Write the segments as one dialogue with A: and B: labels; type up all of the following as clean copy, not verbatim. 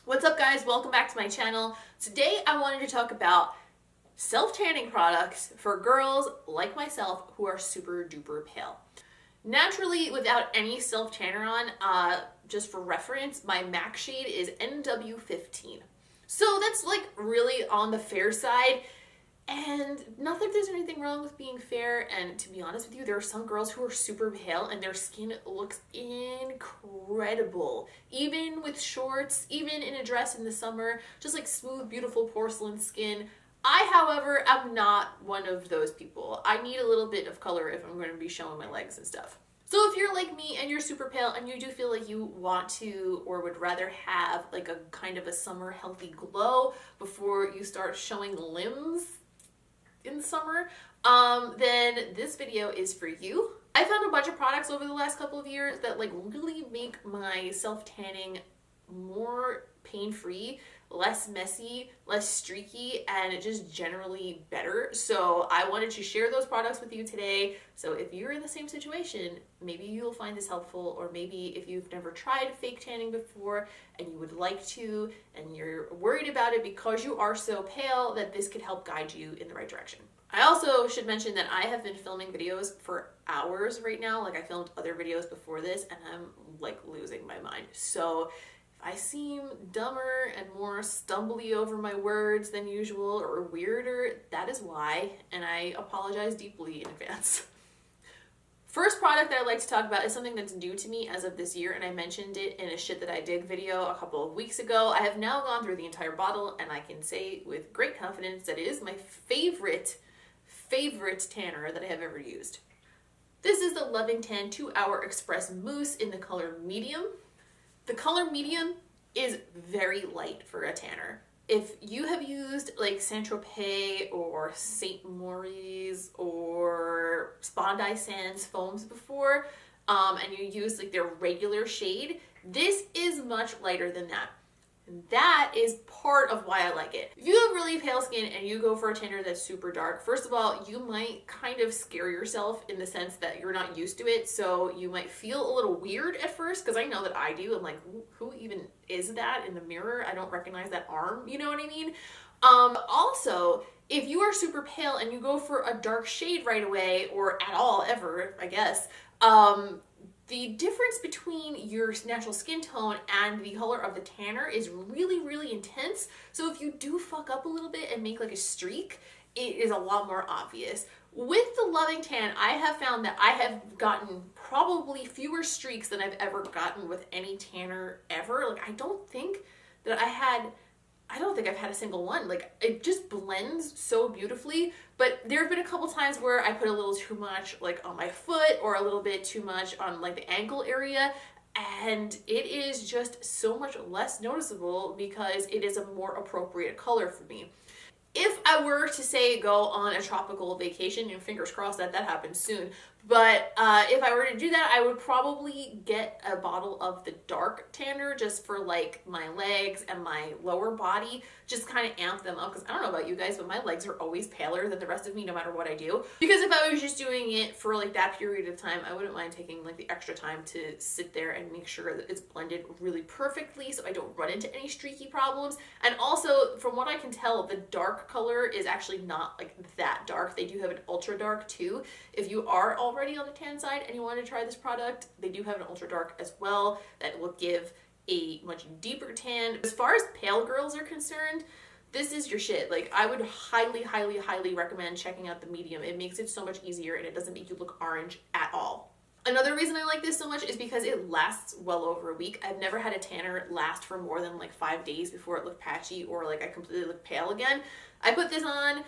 A: What's up guys, welcome back to my channel. Today I wanted to talk about self-tanning products for girls like myself who are super duper pale. Naturally, without any self-tanner on, just for reference, my MAC shade is NW15. So that's like really on the fair side. And not that there's anything wrong with being fair, and to be honest with you, there are some girls who are super pale and their skin looks incredible. Even with shorts, even in a dress in the summer, just like smooth, beautiful porcelain skin. I, however, am not one of those people. I need a little bit of color if I'm going to be showing my legs and stuff. So if you're like me and you're super pale and you do feel like you want to or would rather have like a kind of a summer healthy glow before you start showing limbs in the summer, then this video is for you. I found a bunch of products over the last couple of years that like really make my self-tanning more pain-free, less messy, less streaky, and just generally better. So I wanted to share those products with you today. So if you're in the same situation, maybe you'll find this helpful, or maybe if you've never tried fake tanning before and you would like to, and you're worried about it because you are so pale, that this could help guide you in the right direction. I also should mention that I have been filming videos for hours right now. Like I filmed other videos before this and I'm like losing my mind. So I seem dumber and more stumbly over my words than usual or weirder, that is why, and I apologize deeply in advance. First product that I'd like to talk about is something that's new to me as of this year, and I mentioned it in a Shit That I Dig video a couple of weeks ago. I have now gone through the entire bottle, and I can say with great confidence that it is my favorite tanner that I have ever used. This is the Loving Tan 2-Hour Express Mousse in the color medium. The color medium is very light for a tanner. If you have used like Tropez or St. Maurice or Bondi Sands foams before, and you use like their regular shade, this is much lighter than that. And that is part of why I like it. If you have really pale skin and you go for a tanner that's super dark, first of all, you might kind of scare yourself in the sense that you're not used to it. So you might feel a little weird at first, because I know that I do. I'm like, who even is that in the mirror? I don't recognize that arm, you know what I mean? Also, if you are super pale and you go for a dark shade right away, or at all ever, I guess, the difference between your natural skin tone and the color of the tanner is really, really intense. So if you do fuck up a little bit and make like a streak, it is a lot more obvious. With the Loving Tan, I have found that I have gotten probably fewer streaks than I've ever gotten with any tanner ever. Like I don't think I've had a single one. Like it just blends so beautifully. But there have been a couple times where I put a little too much like on my foot or a little bit too much on like the ankle area, and it is just so much less noticeable because it is a more appropriate color for me. If I were to say go on a tropical vacation, and fingers crossed that that happens soon, but if I were to do that, I would probably get a bottle of the dark tanner just for like my legs and my lower body, just kind of amp them up, because I don't know about you guys, but my legs are always paler than the rest of me no matter what I do. Because if I was just doing it for like that period of time, I wouldn't mind taking like the extra time to sit there and make sure that it's blended really perfectly so I don't run into any streaky problems. And also, from what I can tell, the dark color is actually not like that dark. They do have an ultra dark too. If you are already on the tan side and you want to try this product, they do have an ultra dark as well that will give a much deeper tan. As far as pale girls are concerned, this is your shit. Like I would highly, highly, highly recommend checking out the medium. It makes it so much easier and it doesn't make you look orange at all. Another reason I like this so much is because it lasts well over a week. I've never had a tanner last for more than like 5 days before it looked patchy or like I completely look pale again. I put this on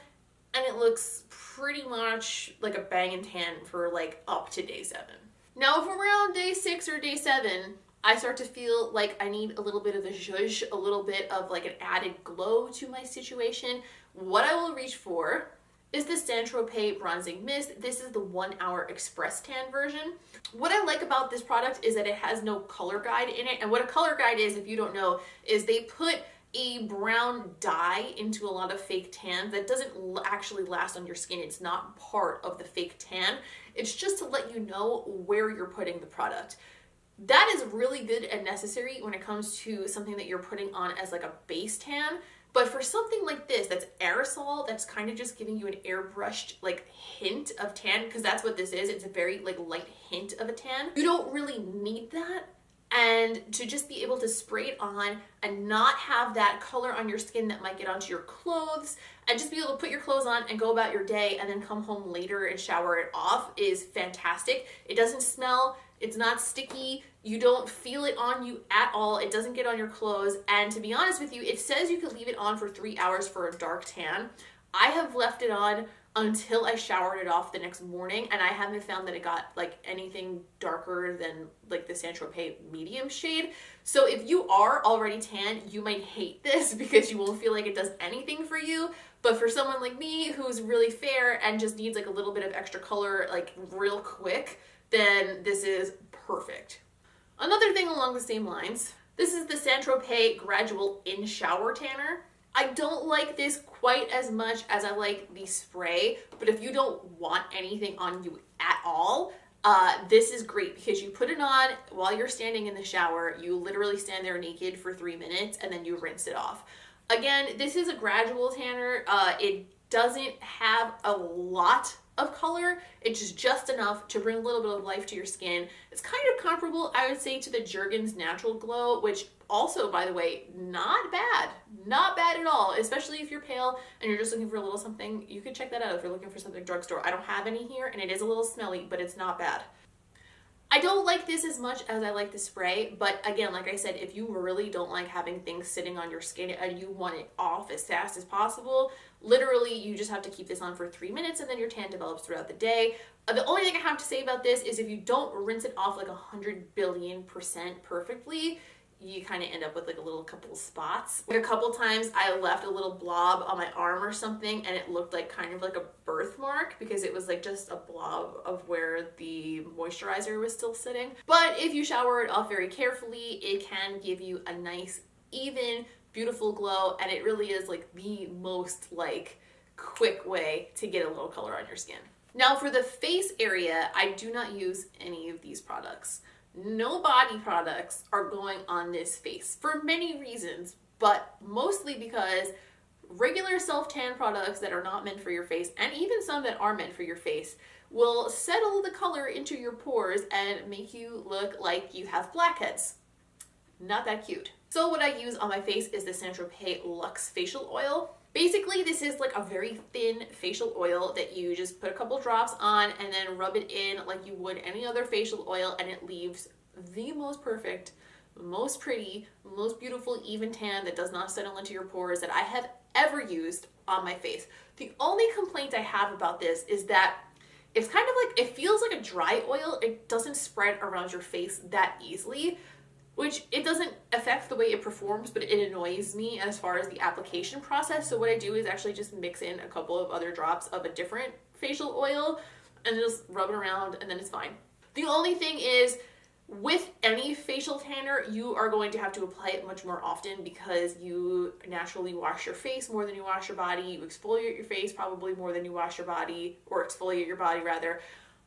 A: and it looks pretty much like a bangin' tan for like up to day 7. Now if around day 6 or day 7, I start to feel like I need a little bit of a zhuzh, a little bit of like an added glow to my situation, what I will reach for is the Tropez Bronzing Mist. This is the 1-Hour Express Tan version. What I like about this product is that it has no color guide in it. And what a color guide is, if you don't know, is they put a brown dye into a lot of fake tans that doesn't actually last on your skin. It's not part of the fake tan. It's just to let you know where you're putting the product. That is really good and necessary when it comes to something that you're putting on as like a base tan. But for something like this, that's aerosol, that's kind of just giving you an airbrushed like hint of tan, because that's what this is. It's a very like light hint of a tan. You don't really need that. And to just be able to spray it on and not have that color on your skin that might get onto your clothes, and just be able to put your clothes on and go about your day and then come home later and shower it off is fantastic. It doesn't smell, it's not sticky, you don't feel it on you at all, it doesn't get on your clothes, and to be honest with you, it says you could leave it on for 3 hours for a dark tan. I have left it on until I showered it off the next morning, and I haven't found that it got like anything darker than like the Tropez medium shade. So if you are already tan, you might hate this because you won't feel like it does anything for you. But for someone like me who's really fair and just needs like a little bit of extra color like real quick, then this is perfect. Another thing along the same lines, this is the Tropez Gradual In Shower Tanner. I don't like this quite as much as I like the spray, but if you don't want anything on you at all, this is great because you put it on while you're standing in the shower. You literally stand there naked for 3 minutes and then you rinse it off. Again, this is a gradual tanner. It doesn't have a lot of color. It's just enough to bring a little bit of life to your skin. It's kind of comparable, I would say, to the Jergens Natural Glow, which also, by the way, not bad. Not bad at all, especially if you're pale and you're just looking for a little something. You could check that out if you're looking for something drugstore. I don't have any here, and it is a little smelly, but it's not bad. I don't like this as much as I like the spray, but again, like I said, if you really don't like having things sitting on your skin and you want it off as fast as possible, literally you just have to keep this on for 3 minutes and then your tan develops throughout the day. The only thing I have to say about this is if you don't rinse it off like 100 billion% perfectly, you kind of end up with like a little couple of spots. Like a couple times I left a little blob on my arm or something and it looked like kind of like a birthmark because it was like just a blob of where the moisturizer was still sitting. But if you shower it off very carefully, it can give you a nice, even, beautiful glow, and it really is like the most like quick way to get a little color on your skin. Now for the face area, I do not use any of these products. No body products are going on this face for many reasons, but mostly because regular self-tan products that are not meant for your face, and even some that are meant for your face, will settle the color into your pores and make you look like you have blackheads. Not that cute. So what I use on my face is the Tropez LUXE facial oil. Basically, this is like a very thin facial oil that you just put a couple drops on and then rub it in like you would any other facial oil, and it leaves the most perfect, most pretty, most beautiful even tan that does not settle into your pores that I have ever used on my face. The only complaint I have about this is that it's kind of like, it feels like a dry oil. It doesn't spread around your face that easily, which it doesn't affect the way it performs, but it annoys me as far as the application process. So what I do is actually just mix in a couple of other drops of a different facial oil and just rub it around, and then it's fine. The only thing is, with any facial tanner, you are going to have to apply it much more often because you naturally wash your face more than you wash your body. You exfoliate your face probably more than you wash your body, or exfoliate your body rather.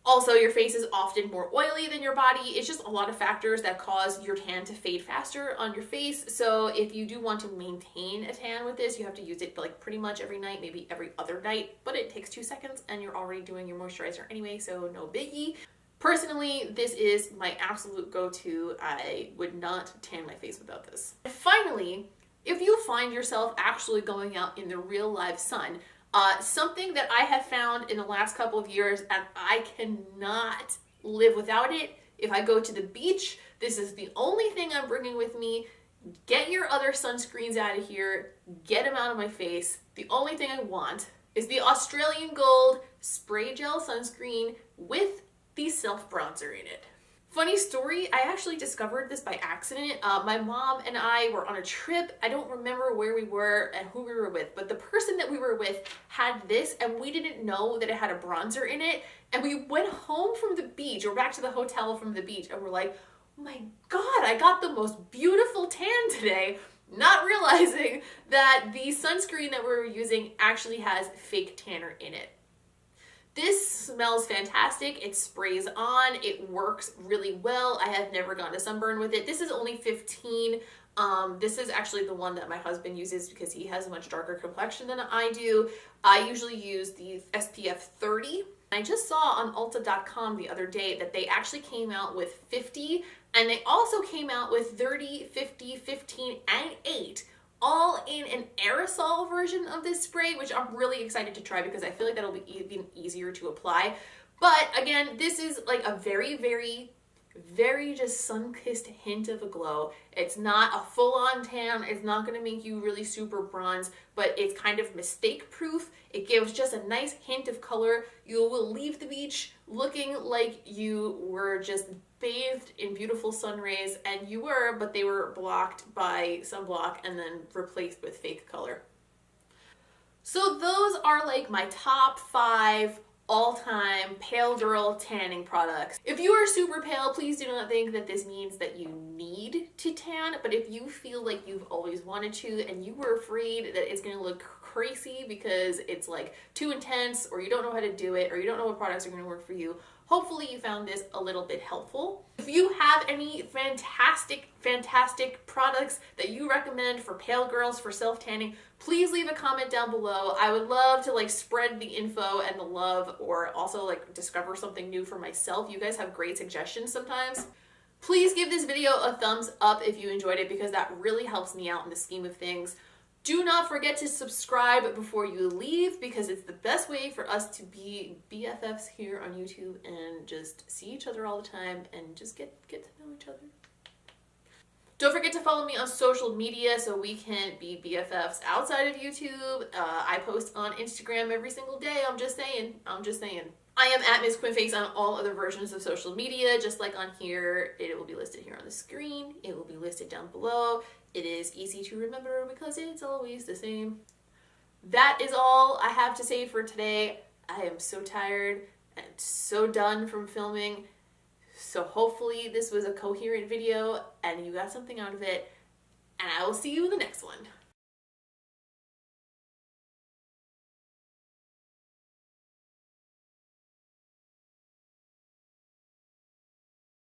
A: Also, your face is often more oily than your body. It's just a lot of factors that cause your tan to fade faster on your face. So if you do want to maintain a tan with this, you have to use it like pretty much every night, maybe every other night, but it takes 2 seconds and you're already doing your moisturizer anyway, so no biggie. Personally, this is my absolute go-to. I would not tan my face without this. And finally, if you find yourself actually going out in the real live sun, something that I have found in the last couple of years, and I cannot live without it. If I go to the beach, this is the only thing I'm bringing with me. Get your other sunscreens out of here. Get them out of my face. The only thing I want is the Australian Gold Spray Gel Sunscreen with the self bronzer in it. Funny story, I actually discovered this by accident. My mom and I were on a trip. I don't remember where we were and who we were with, but the person that we were with had this and we didn't know that it had a bronzer in it. And we went home from the beach, or back to the hotel from the beach, and we're like, oh my God, I got the most beautiful tan today. Not realizing that the sunscreen that we were using actually has fake tanner in it. This smells fantastic. It sprays on. It works really well. I have never gotten a sunburn with it. This is only 15. This is actually the one that my husband uses because he has a much darker complexion than I do. I usually use the SPF 30. I just saw on Ulta.com the other day that they actually came out with 50, and they also came out with 30, 50, 15, and 8, all in an aerosol version of this spray, which I'm really excited to try because I feel like that'll be even easier to apply. But again, this is like a very, very, very just sun-kissed hint of a glow. It's not a full-on tan. It's not going to make you really super bronze, but it's kind of mistake-proof. It gives just a nice hint of color. You will leave the beach looking like you were just bathed in beautiful sun rays, and you were, but they were blocked by sunblock and then replaced with fake color. So those are like my top 5 all-time pale girl tanning products. If you are super pale, please do not think that this means that you need to tan, but if you feel like you've always wanted to and you were afraid that it's gonna look crazy because it's like too intense, or you don't know how to do it, or you don't know what products are gonna work for you, hopefully you found this a little bit helpful. If you have any fantastic products that you recommend for pale girls for self-tanning, please leave a comment down below. I would love to like spread the info and the love, or also like discover something new for myself. You guys have great suggestions sometimes. Please give this video a thumbs up if you enjoyed it, because that really helps me out in the scheme of things. Do not forget to subscribe before you leave, because it's the best way for us to be BFFs here on YouTube and just see each other all the time and just get to know each other. Don't forget to follow me on social media so we can be BFFs outside of YouTube. I post on Instagram every single day. I'm just saying. I am at Ms. Quinnface on all other versions of social media, just like on here. It will be listed here on the screen. It will be listed down below. It is easy to remember because it's always the same. That is all I have to say for today. I am so tired and so done from filming. So hopefully this was a coherent video and you got something out of it. And I will see you in the next one.